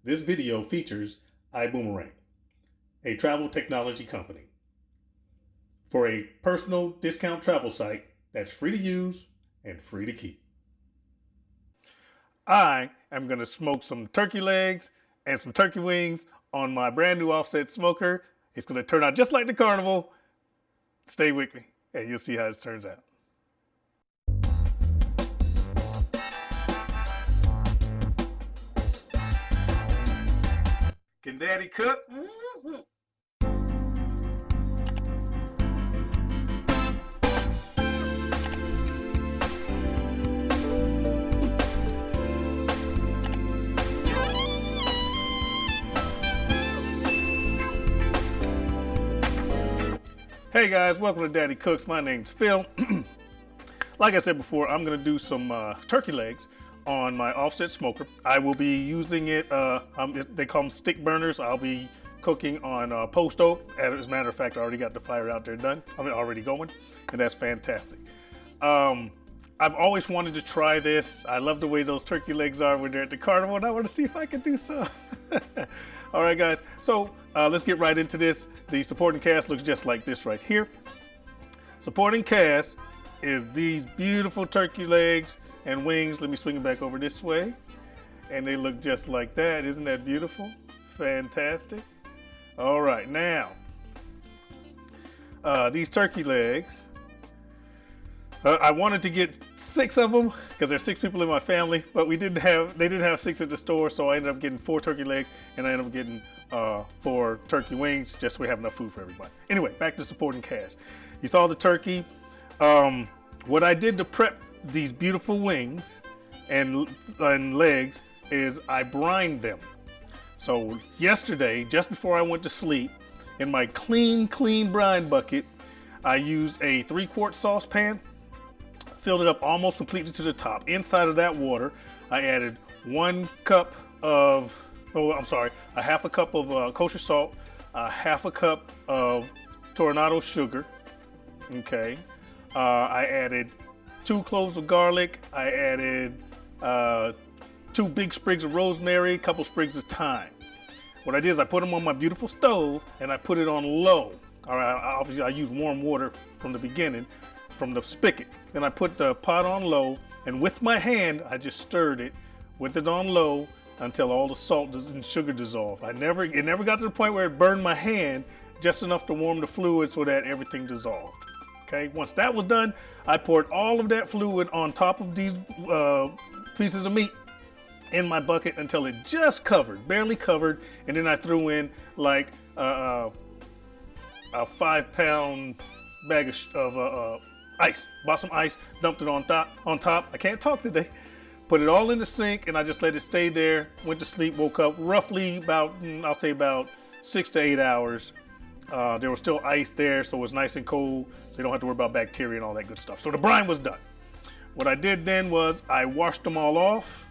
This video features Boomerang, a travel technology company, for a personal discount travel site that's free to use and free to keep. I am going to smoke some turkey legs and some turkey wings on my brand new offset smoker. It's going to turn out just like the carnival. Stay with me and you'll see how this turns out. Can Daddy cook? Mm-hmm. Hey guys, welcome to Daddy Cooks. My name's Phil. Like I said before, I'm going to do some turkey legs on my offset smoker. I will be using it, they call them stick burners. I'll be cooking on post oak. As a matter of fact, I already got the fire out there done. I mean, already going, and that's fantastic. I've always wanted to try this. I love the way those turkey legs are when they're at the carnival, and I want to see if I can do so. All right, guys, so let's get right into this. The supporting cast looks just like this right here. Supporting cast is these beautiful turkey legs and wings. Let me swing it back over this way. And they look just like that. Isn't that beautiful? Fantastic. All right, now, these turkey legs, I wanted to get 6 of them because there's 6 people in my family, but they didn't have 6 at the store, so I ended up getting 4 turkey legs and I ended up getting 4 turkey wings just so we have enough food for everybody. Anyway, back to supporting cast. You saw the turkey. What I did to prep these beautiful wings and legs is I brined them. So yesterday, just before I went to sleep, in my clean brine bucket, I used a 3-quart saucepan, filled it up almost completely to the top. Inside of that water, I added a half a cup of kosher salt, a half a cup of tornado sugar. Okay, I added 2 cloves of garlic. I added 2 big sprigs of rosemary, a couple sprigs of thyme. What I did is I put them on my beautiful stove and I put it on low. All right, obviously I use warm water from the beginning, from the spigot. Then I put the pot on low, and with my hand, I just stirred it with it on low until all the salt and sugar dissolved. It never got to the point where it burned my hand, just enough to warm the fluid so that everything dissolved. Okay, once that was done, I poured all of that fluid on top of these pieces of meat in my bucket until it just covered, barely covered, and then I threw in like a 5-pound bag of ice. Bought some ice, dumped it on top. I can't talk today. Put it all in the sink, and I just let it stay there. Went to sleep, woke up roughly about, I'll say about 6 to 8 hours. There was still ice there, so it was nice and cold, so you don't have to worry about bacteria and all that good stuff. So the brine was done. What I did then was I washed them all off,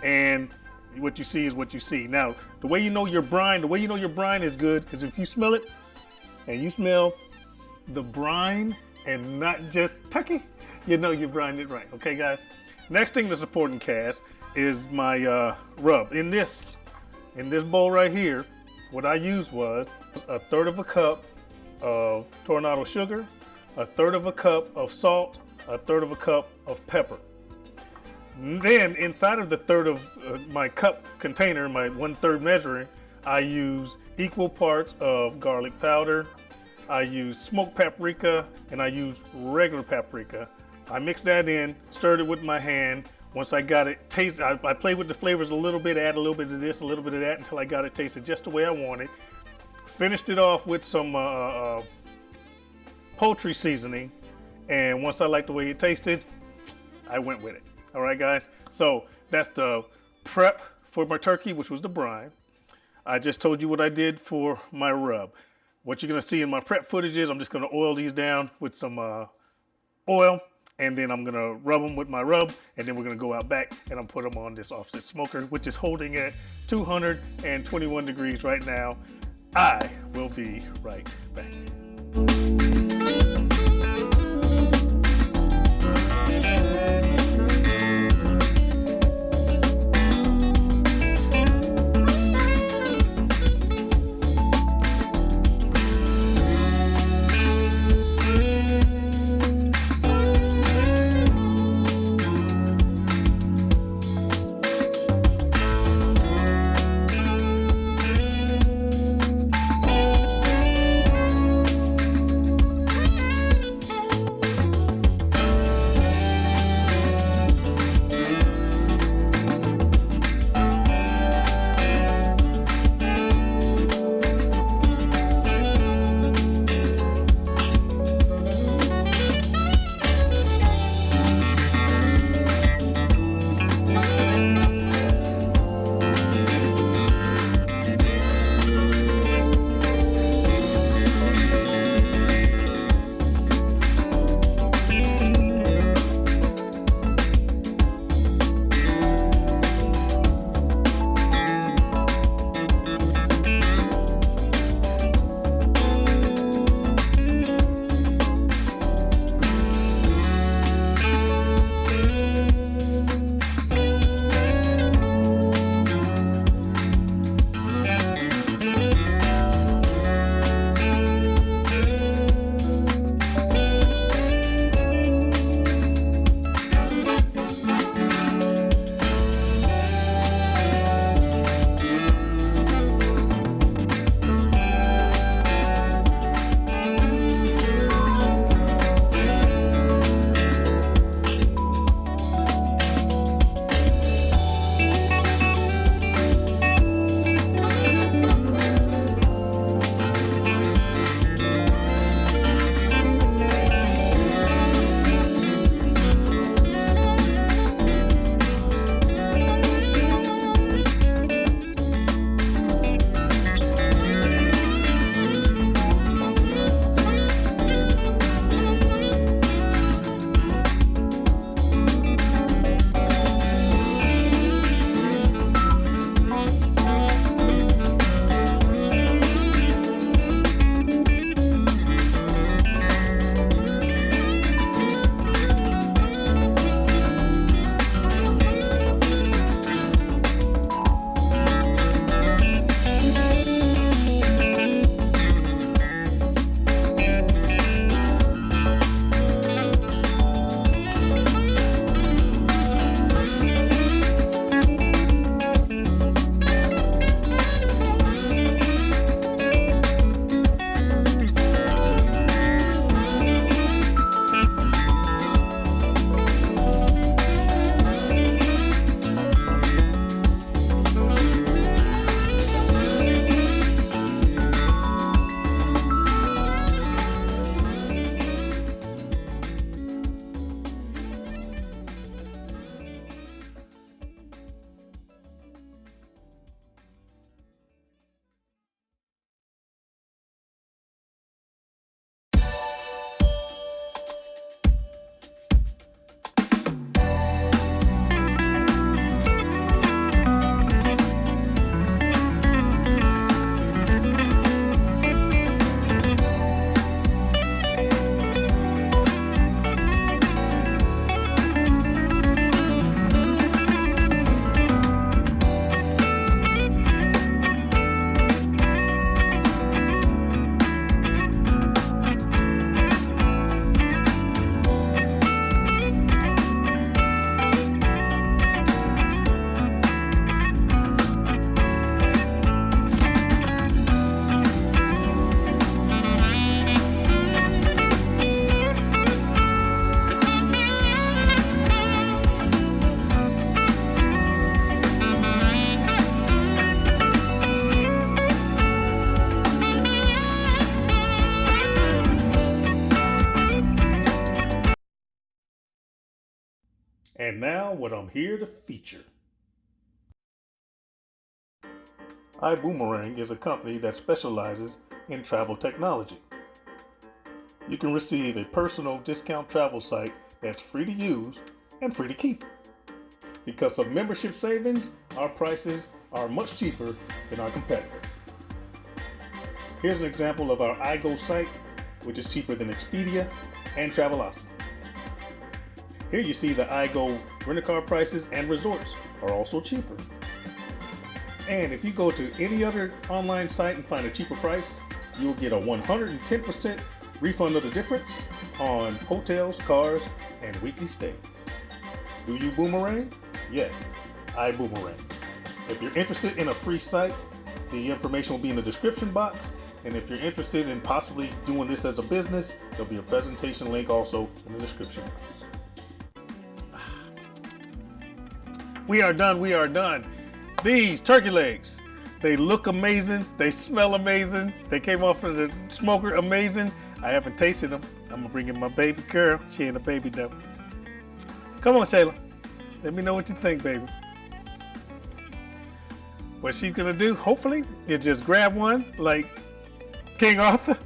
and what you see is what you see. Now, the way you know your brine is good is if you smell it, and you smell the brine and not just turkey, you know you brined it right. Okay, guys? Next thing to supporting cast is my rub. In this bowl right here, what I used was 1/3 of a cup of tornado sugar, 1/3 of a cup of salt, 1/3 of a cup of pepper. Then inside of the 1/3 of my cup container, my 1/3 measuring, I use equal parts of garlic powder, I use smoked paprika, and I use regular paprika. I mixed that in, stirred it with my hand. Once I got it tasted, I played with the flavors a little bit, add a little bit of this, a little bit of that, until I got it tasted just the way I wanted. Finished it off with some poultry seasoning, and once I liked the way it tasted, I went with it. All right, guys? So that's the prep for my turkey, which was the brine. I just told you what I did for my rub. What you're gonna see in my prep footage is I'm just gonna oil these down with some oil, and then I'm gonna rub them with my rub, and then we're gonna go out back and I'll put them on this offset smoker, which is holding at 221 degrees right now. I will be right back. And now what I'm here to feature. Boomerang is a company that specializes in travel technology. You can receive a personal discount travel site that's free to use and free to keep. Because of membership savings, our prices are much cheaper than our competitors. Here's an example of our iGo site, which is cheaper than Expedia and Travelocity. Here you see the iGo rent-a-car prices, and resorts are also cheaper. And if you go to any other online site and find a cheaper price, you will get a 110% refund of the difference on hotels, cars, and weekly stays. Do you boomerang? Yes, I boomerang. If you're interested in a free site, the information will be in the description box. And if you're interested in possibly doing this as a business, there'll be a presentation link also in the description box. We are done, we are done. These turkey legs, they look amazing, they smell amazing, they came off of the smoker amazing. I haven't tasted them. I'm gonna bring in my baby girl. She ain't a baby though. Come on, Shayla. Let me know what you think, baby. What she's gonna do, hopefully, is just grab one like King Arthur.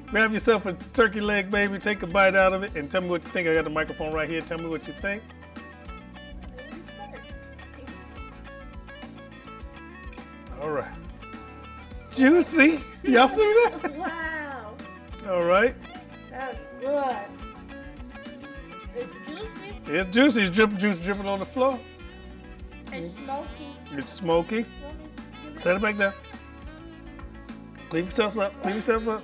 Grab yourself a turkey leg, baby, take a bite out of it, and tell me what you think. I got the microphone right here. Tell me what you think. All right. Juicy. Y'all see that? Wow. All right. That's good. It's juicy. It's juicy. It's juice dripping on the floor. It's smoky. It's smoky. Set it back down. Clean yourself up. Clean yourself up.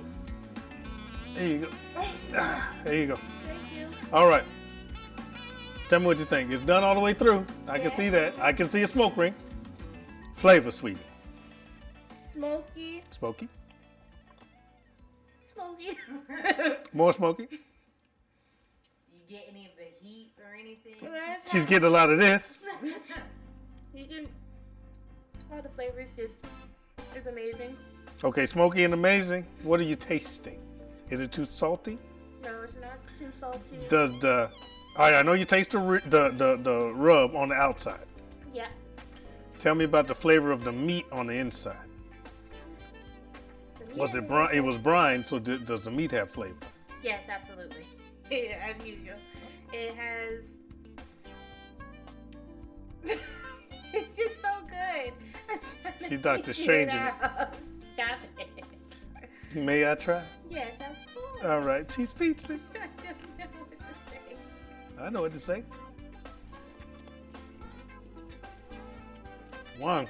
There you go. There you go. Thank you. All right. Tell me what you think. It's done all the way through. I can see that. I can see a smoke ring. Flavor, sweetie. Smoky. Smoky. Smoky. More smoky. You get any of the heat or anything? She's getting a lot of this. You can. All the flavors just is amazing. Okay, smoky and amazing. What are you tasting? Is it too salty? No, it's not too salty. Does the... All right, I know you taste the rub on the outside. Yeah. Tell me about the flavor of the meat on the inside. Was it brine? It was brine, so does the meat have flavor? Yes, absolutely. As usual. It has... It's just so good. She's Dr. Strange in it. Stop it. May I try? Yes, that's cool. All right, she's speechless. I don't know what to say. I know what to say. One.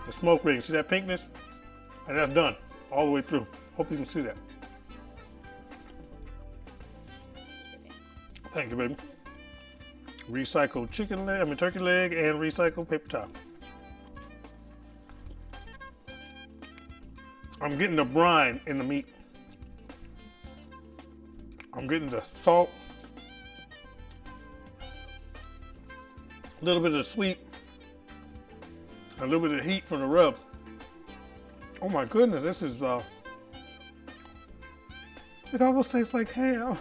The smoke ring. See that pinkness? And that's done all the way through. Hope you can see that. Thank you, baby. Recycled chicken leg, turkey leg, and recycled paper towel. I'm getting the brine in the meat. I'm getting the salt. A little bit of the sweet. A little bit of heat from the rub. Oh my goodness, this is, it almost tastes like ham.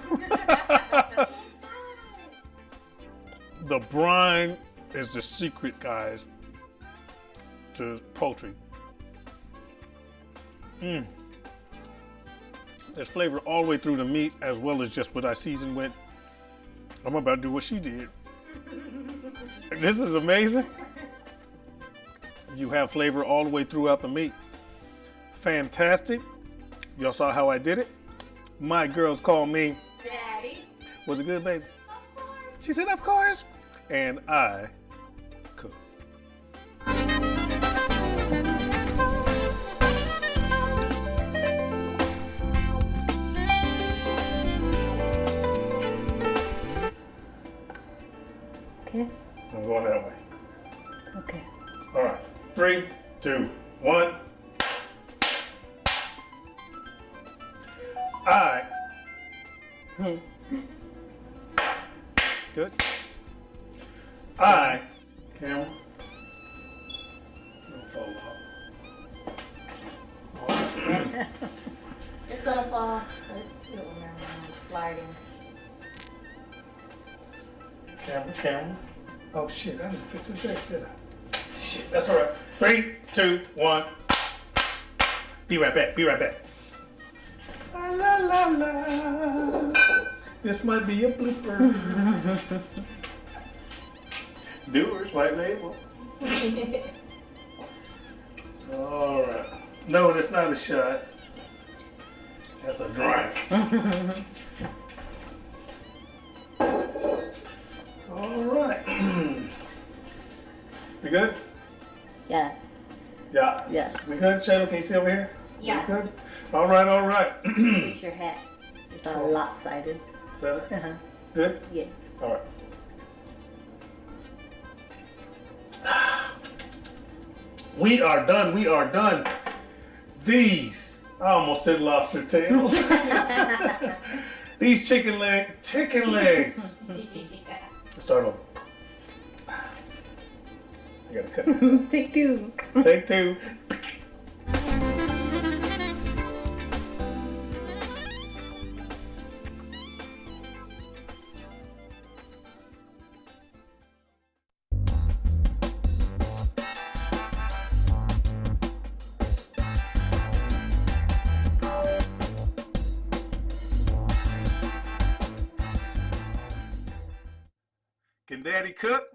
The brine is the secret, guys, to poultry. There's flavor all the way through the meat as well as just what I seasoned with. I'm about to do what she did. This is amazing. You have flavor all the way throughout the meat. Fantastic. Y'all saw how I did it? My girls call me Daddy. Was it good, baby? Of course. She said, of course. And I cook. Okay. I'm going that way. Okay. All right. 3, 2, 1. I. Good. I. Camera. Don't fall off. It's gonna fall. It's sliding. Camera. Oh shit, I didn't fix it back, did I? Shit, that's alright. 3, 2, 1. Be right back. La la la la. This might be a blooper. Doers, white label. Alright. No, that's not a shot. That's a drink. Alright. We good? Yes. Yes. Yes. We good, Shayla? Can you see over here? Yeah. We good? Alright. Fix your hat. It's all lopsided. Better? Uh-huh. Good? Yes. Alright. We are done. These, I almost said lobster tails. These chicken legs. Let's start over. I gotta cut. Take two. Take 2. Can Daddy cook?